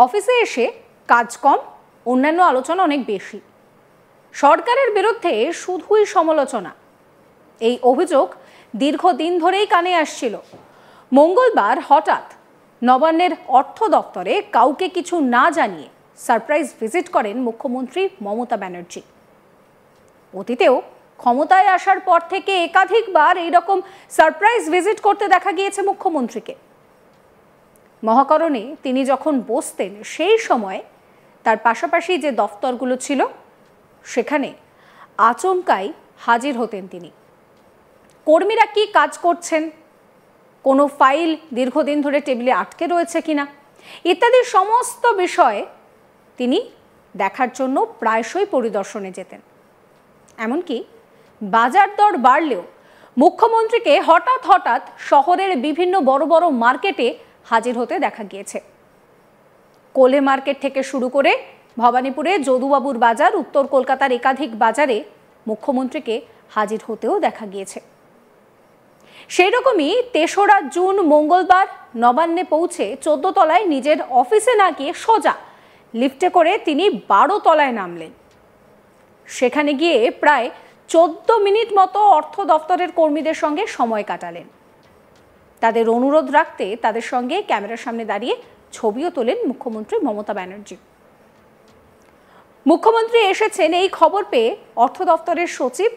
অফিসে এসে কাজ কম, অন্যান্য আলোচনা অনেক বেশি। সরকারের বিরুদ্ধে শুধুই সমালোচনা, এই অভিযোগ দীর্ঘদিন ধরেই কানে আসছিল। মঙ্গলবার হঠাৎ নবান্নের অর্থ দপ্তরে কাউকে কিছু না জানিয়ে সারপ্রাইজ ভিজিট করেন মুখ্যমন্ত্রী মমতা ব্যানার্জি। অতীতেও ক্ষমতায় আসার পর থেকে একাধিকবার এইরকম সারপ্রাইজ ভিজিট করতে দেখা গিয়েছে মুখ্যমন্ত্রীকে। মহাকরণে তিনি যখন বসতেন সেই সময় তার পাশাপাশি যে দফতরগুলো ছিল সেখানে আচমকাই হাজির হতেন তিনি। কর্মীরা কি কাজ করছেন, কোনো ফাইল দীর্ঘদিন ধরে টেবিলে আটকে রয়েছে কিনা ইত্যাদি সমস্ত বিষয়ে তিনি দেখার জন্য প্রায়শই পরিদর্শনে যেতেন। এমনকি বাজার দর বাড়লেও মুখ্যমন্ত্রীকে হঠাৎ হঠাৎ শহরের বিভিন্ন বড় বড় মার্কেটে হাজির হতে দেখা গিয়েছে। কোলে মার্কেট থেকে শুরু করে ভবানীপুরে যদুবাবুর বাজার, উত্তর কলকাতার একাধিক বাজারে মুখ্যমন্ত্রীকে হাজির হতেও দেখা গিয়েছে। সেই রকমই ৩রা জুন মঙ্গলবার নবান্নে পৌঁছে ১৪ তলায় নিজের অফিসে না গিয়ে সোজা লিফটে করে তিনি ১২ তলায় নামলেন। সেখানে গিয়ে প্রায় ১৪ মিনিট মতো অর্থ দপ্তরের কর্মীদের সঙ্গে সময় কাটালেন। তাদের অনুরোধ রাখতে তাদের সঙ্গে ক্যামেরার সামনে দাঁড়িয়ে ছবিও তোলেন মুখ্যমন্ত্রী মমতা ব্যানার্জি। মুখ্যমন্ত্রী এসেছেন এই খবর পেয়ে অর্থ দপ্তরের সচিব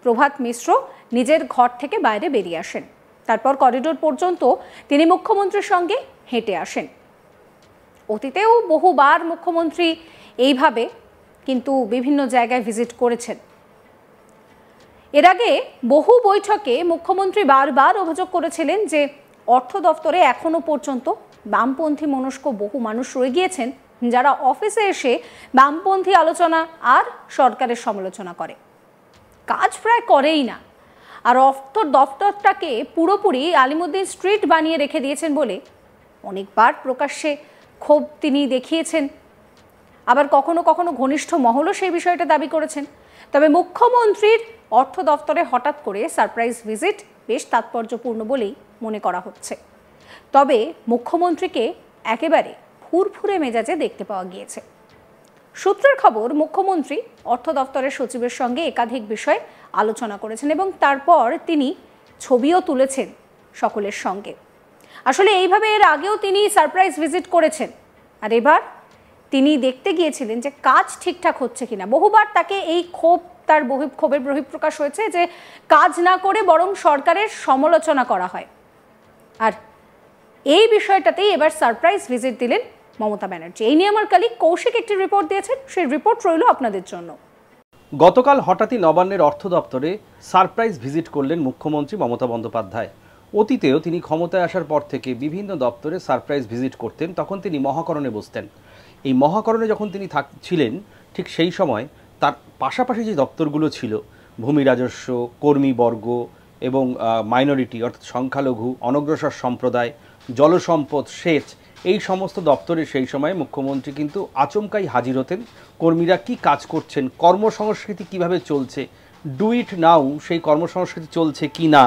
প্রভাত মিশ্র নিজের ঘর থেকে বাইরে বেরিয়ে আসেন। তারপর করিডোর পর্যন্ত তিনি মুখ্যমন্ত্রীর সঙ্গে হেঁটে আসেন। অতীতেও বহুবার মুখ্যমন্ত্রী এইভাবে কিন্তু বিভিন্ন জায়গায় ভিজিট করেছেন। এর আগে বহু বৈঠকে মুখ্যমন্ত্রী বারবার অভিযোগ করেছিলেন যে অর্থ দপ্তরে এখনো পর্যন্ত বামপন্থী মনস্ক বহু মানুষ রয়ে গিয়েছেন, যারা অফিসে এসে বামপন্থী আলোচনা আর সরকারের সমালোচনা করে, কাজ প্রায় করেই না, আর অর্থ দপ্তরটাকে পুরোপুরি আলিমুদ্দিন স্ট্রিট বানিয়ে রেখে দিয়েছেন বলে অনেকবার প্রকাশ্যে ক্ষোভ তিনি দেখিয়েছেন। আবার কখনো কখনো ঘনিষ্ঠ মহলও সেই বিষয়টা দাবি করেছেন। তবে মুখ্যমন্ত্রীর অর্থ দপ্তরে হঠাৎ করে সারপ্রাইজ ভিজিট বেশ তাৎপর্যপূর্ণ বলেই মনে করা হচ্ছে। তবে মুখ্যমন্ত্রীকে একেবারে ফুরফুরে মেজাজে দেখতে পাওয়া গিয়েছে। সূত্রের খবর, মুখ্যমন্ত্রী অর্থ দপ্তরের সচিবের সঙ্গে একাধিক বিষয়ে আলোচনা করেছেন এবং তারপর তিনি ছবিও তুলেছেন সকলের সঙ্গে। আসলে এইভাবে এর আগেও তিনি সারপ্রাইজ ভিজিট করেছেন, আর এবার তিনি দেখতে গিয়েছিলেন যে কাজ ঠিকঠাক হচ্ছে কিনা। বহুবার তাকে এই ক্ষোভের বহিঃপ্রকাশ হয়েছে যে কাজ না করে বরং সরকারের সমালোচনা করা হয়, আর এই বিষয়টাতেই এবার সারপ্রাইজ ভিজিট দিলেন মমতা ব্যানার্জি। এই নিয়ে আমার কলিগ কৌশিক একটি রিপোর্ট দিয়েছেন, সেই রিপোর্ট রইল আপনাদের জন্য। গতকাল হঠাৎই নবান্নের অর্থ দপ্তরে সারপ্রাইজ ভিজিট করলেন মুখ্যমন্ত্রী মমতা বন্দ্যোপাধ্যায়। অতীতেও তিনি ক্ষমতায় আসার পর থেকে বিভিন্ন দপ্তরে সারপ্রাইজ ভিজিট করতেন, তখন তিনি মহাকরণে বসতেন। এই মহাকরণে যখন তিনি ছিলেন ঠিক সেই সময় তার পাশাপাশি যে দপ্তরগুলো ছিল, ভূমি রাজস্ব, কর্মীবর্গ এবং মাইনরিটি অর্থাৎ সংখ্যালঘু, অনগ্রসর সম্প্রদায়, জলসম্পদ, সেচ, এই সমস্ত দপ্তরে সেই সময় মুখ্যমন্ত্রী কিন্তু আচমকাই হাজির হতেন। কর্মীরা কি কাজ করছেন, কর্মসংস্কৃতি কিভাবে চলছে, ডু ইট নাও সেই কর্মসংস্কৃতি চলছে কি না,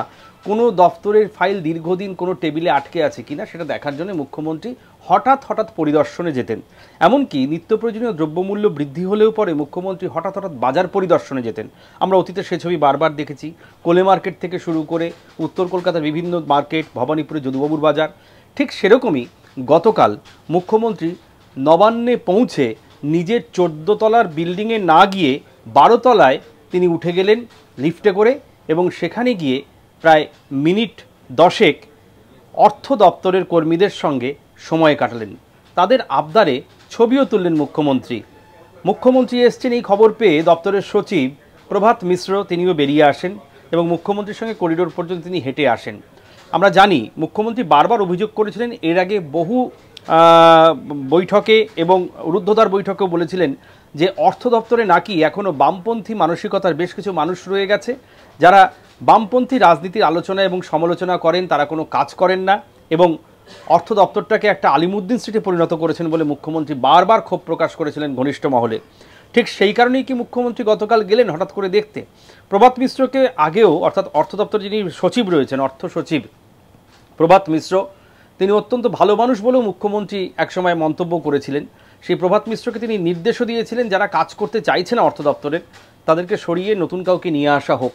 কোনো দপ্তরের ফাইল দীর্ঘদিন কোনো টেবিলে আটকে আছে কিনা সেটা দেখার জন্য মুখ্যমন্ত্রী হঠাৎ হঠাৎ পরিদর্শনে যেতেন। এমনকি নিত্য প্রয়োজনীয় দ্রব্যমূল্য বৃদ্ধি হলেও পরে মুখ্যমন্ত্রী হঠাৎ হঠাৎ বাজার পরিদর্শনে যেতেন। আমরা অতীতে সে ছবি বারবার দেখেছি, কোলে মার্কেট থেকে শুরু করে উত্তর কলকাতার বিভিন্ন মার্কেট, ভবানীপুরে যদুবাবুর বাজার। ঠিক সেরকমই গতকাল মুখ্যমন্ত্রী নবান্নে পৌঁছে নিজের 14 তলার বিল্ডিংয়ে না গিয়ে 12 তলায় তিনি উঠে গেলেন লিফটে করে, এবং সেখানে গিয়ে প্রায় মিনিট 10 অর্থ দপ্তরের কর্মীদের সঙ্গে সময় কাটালেন। তাদের আবদারে ছবিও তুললেন মুখ্যমন্ত্রী। মুখ্যমন্ত্রী এসছেন এই খবর পেয়ে দপ্তরের সচিব প্রভাত মিশ্র তিনিও বেরিয়ে আসেন এবং মুখ্যমন্ত্রীর সঙ্গে করিডোর পর্যন্ত তিনি হেঁটে আসেন। আমরা জানি মুখ্যমন্ত্রী বারবার অভিযোগ করেছিলেন, এর আগে বহু বৈঠকে এবং রুদ্ধদ্বার বৈঠকেও বলেছিলেন যে অর্থ দপ্তরে নাকি এখনও বামপন্থী মানসিকতার বেশ কিছু মানুষ রয়ে গেছে, যারা বামপন্থী রাজনীতির আলোচনা এবং সমালোচনা করেন, তারা কোনো কাজ করেন না এবং অর্থ দপ্তরটাকে একটা আলিমুদ্দিন স্ট্রিটে পরিণত করেছেন বলে মুখ্যমন্ত্রী বারবার ক্ষোভ প্রকাশ করেছিলেন ঘনিষ্ঠ মহলে। ঠিক সেই কারণেই কি মুখ্যমন্ত্রী গতকাল গেলেন হঠাৎ করে দেখতে। প্রভাত মিশ্রকে আগেও, অর্থাৎ অর্থ দপ্তরে যিনি সচিব রয়েছেন, অর্থ সচিব প্রভাত মিশ্র, তিনি অত্যন্ত ভালো মানুষ বলেও মুখ্যমন্ত্রী একসময় মন্তব্য করেছিলেন। সেই প্রভাত মিশ্রকে তিনি নির্দেশও দিয়েছিলেন যারা কাজ করতে চাইছে না অর্থ দপ্তরের তাদেরকে সরিয়ে নতুন কাউকে নিয়ে আসা হোক।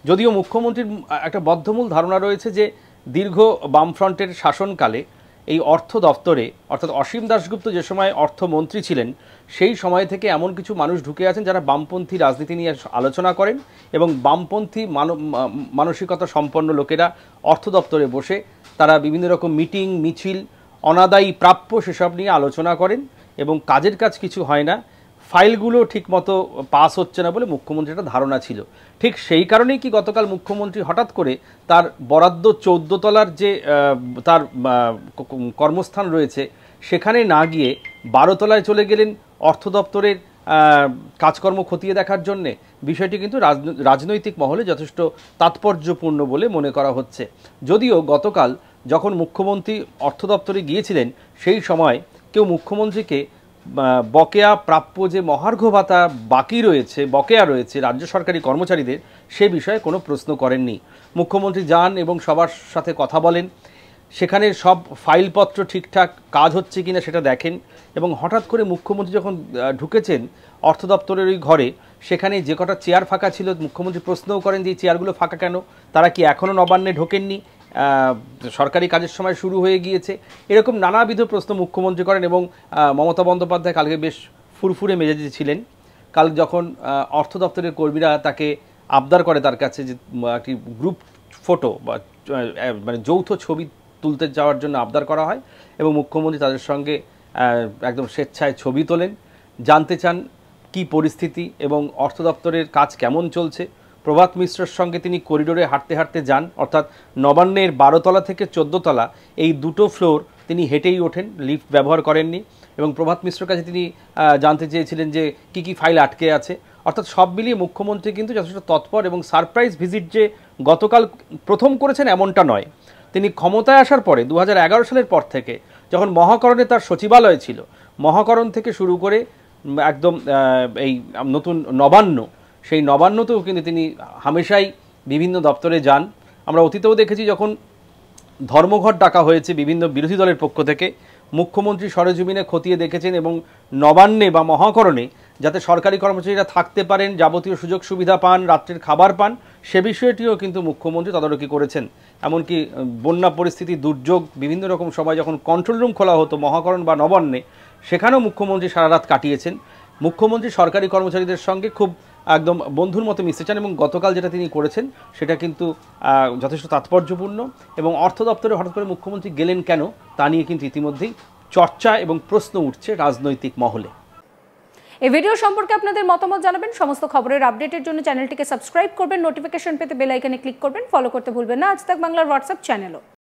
যদিও মুখ্যমন্ত্রীর একটা বদ্ধমূল ধারণা রয়েছে যে দীর্ঘ বামফ্রন্টের শাসনকালে এই অর্থ দপ্তরে অর্থাৎ অসীম দাশগুপ্ত যে সময় অর্থমন্ত্রী ছিলেন সেই সময় থেকে এমন কিছু মানুষ ঢুকে আছেন যারা বামপন্থী রাজনীতি নিয়ে আলোচনা করেন এবং বামপন্থী মানসিকতা সম্পন্ন লোকেরা অর্থ দপ্তরে বসে তারা বিভিন্ন রকম মিটিং মিছিল অনাদায়ী প্রাপ্য সেসব নিয়ে আলোচনা করেন এবং কাজের কাজ কিছু হয় না, ফাইলগুলো ঠিকমতো পাস হচ্ছে না বলে মুখ্যমন্ত্রীর একটা ধারণা ছিল। ঠিক সেই কারণেই কি গতকাল মুখ্যমন্ত্রী হঠাৎ করে তার বরাদ্দ 14 তলার যে তার কর্মস্থান রয়েছে সেখানে না গিয়ে 12 তলায় চলে গেলেন অর্থ দপ্তরের কাজকর্ম খতিয়ে দেখার জন্যে? বিষয়টি কিন্তু রাজনৈতিক মহলে যথেষ্ট তাৎপর্যপূর্ণ বলে মনে করা হচ্ছে। যদিও গতকাল যখন মুখ্যমন্ত্রী অর্থ দপ্তরে গিয়েছিলেন সেই সময় কেউ মুখ্যমন্ত্রীকে বকেয়া প্রাপ্য যে মহার্ঘ ভাতা বাকি রয়েছে বকেয়া রয়েছে রাজ্য সরকারি কর্মচারীদের সে বিষয়ে কোনো প্রশ্ন করেননি। মুখ্যমন্ত্রী যান এবং সবার সাথে কথা বলেন, সেখানে সব ফাইলপত্র ঠিকঠাক কাজ হচ্ছে কিনা সেটা দেখেন এবং হঠাৎ করে মুখ্যমন্ত্রী যখন ঢুকেছেন অর্থ দপ্তরের ওই ঘরে সেখানে যে কটা চেয়ার ফাঁকা ছিল মুখ্যমন্ত্রী প্রশ্নও করেন যে এই চেয়ারগুলো ফাঁকা কেন, তারা কি এখনও নবান্নে ঢোকেননি, সরকারি কাজের সময় শুরু হয়ে গিয়েছে, এরকম নানাবিধ প্রশ্ন মুখ্যমন্ত্রী করেন। এবং মমতা বন্দ্যোপাধ্যায় কালকে বেশ ফুরফুরে মেজাজে ছিলেন। কাল যখন অর্থ দপ্তরের কর্মীরা তাকে আবদার করে তার কাছে যে একটি গ্রুপ ফটো বা মানে যৌথ ছবি তুলতে যাওয়ার জন্য আবদার করা হয় এবং মুখ্যমন্ত্রী তাদের সঙ্গে একদম স্বেচ্ছায় ছবি তোলেন, জানতে চান কি পরিস্থিতি এবং অর্থ দপ্তরের কাজ কেমন চলছে। প্রভাত মিশ্রের সঙ্গে তিনি করিডোরে হাঁটতে হাঁটতে যান, অর্থাৎ নবান্নের 12 তলা থেকে 14 তলা এই দুটো ফ্লোর তিনি হেঁটেই ওঠেন, লিফট ব্যবহার করেননি। এবং প্রভাত মিশ্রের কাছে তিনি জানতে চেয়েছিলেন যে কি কি ফাইল আটকে আছে। অর্থাৎ সব মিলিয়ে মুখ্যমন্ত্রী কিন্তু যথেষ্ট তৎপর এবং সারপ্রাইজ ভিজিট যে গতকাল প্রথম করেছেন এমনটা নয়। তিনি ক্ষমতায় আসার পরে 2011 সালের পর থেকে যখন মহাকরণে তার সচিবালয় ছিল, মহাকরণ থেকে শুরু করে একদম এই নতুন নবান্ন, সেই নবান্নতেও কিন্তু তিনি হামেশাই বিভিন্ন দপ্তরে যান। আমরা অতীতেও দেখেছি যখন ধর্মঘট ডাকা হয়েছে বিভিন্ন বিরোধী দলের পক্ষ থেকে, মুখ্যমন্ত্রী সরেজমিনে খতিয়ে দেখেছেন এবং নবান্নে বা মহাকরণে যাতে সরকারি কর্মচারীরা থাকতে পারেন, যাবতীয় সুযোগ সুবিধা পান, রাত্রের খাবার পান, সে বিষয়টিও কিন্তু মুখ্যমন্ত্রী তদারকি করেছেন। এমনকি বন্যা পরিস্থিতি, দুর্যোগ, বিভিন্ন রকম সময় যখন কন্ট্রোল রুম খোলা হতো মহাকরণ বা নবান্নে, সেখানেও মুখ্যমন্ত্রী সারা রাত কাটিয়েছেন। মুখ্যমন্ত্রী সরকারি কর্মচারীদের সঙ্গে খুব একদম বন্ধুর মতো মিশতে চান এবং গতকাল যেটা তিনি করেছেন সেটা কিন্তু যথেষ্ট তাৎপর্যপূর্ণ। এবং অর্থ দপ্তরে হঠাৎ করে মুখ্যমন্ত্রী গেলেন কেন তা নিয়ে কিন্তু ইতিমধ্যেই চর্চা এবং প্রশ্ন উঠছে রাজনৈতিক মহলে। এই ভিডিও সম্পর্কে আপনাদের মতামত জানাবেন। সমস্ত খবরের আপডেটের জন্য চ্যানেলটিকে সাবস্ক্রাইব করবেন, নোটিফিকেশন পেতে বেল আইকনে ক্লিক করবেন, ফলো করতে ভুলবেন না আজ তাক বাংলার হোয়াটসঅ্যাপ চ্যানেলও।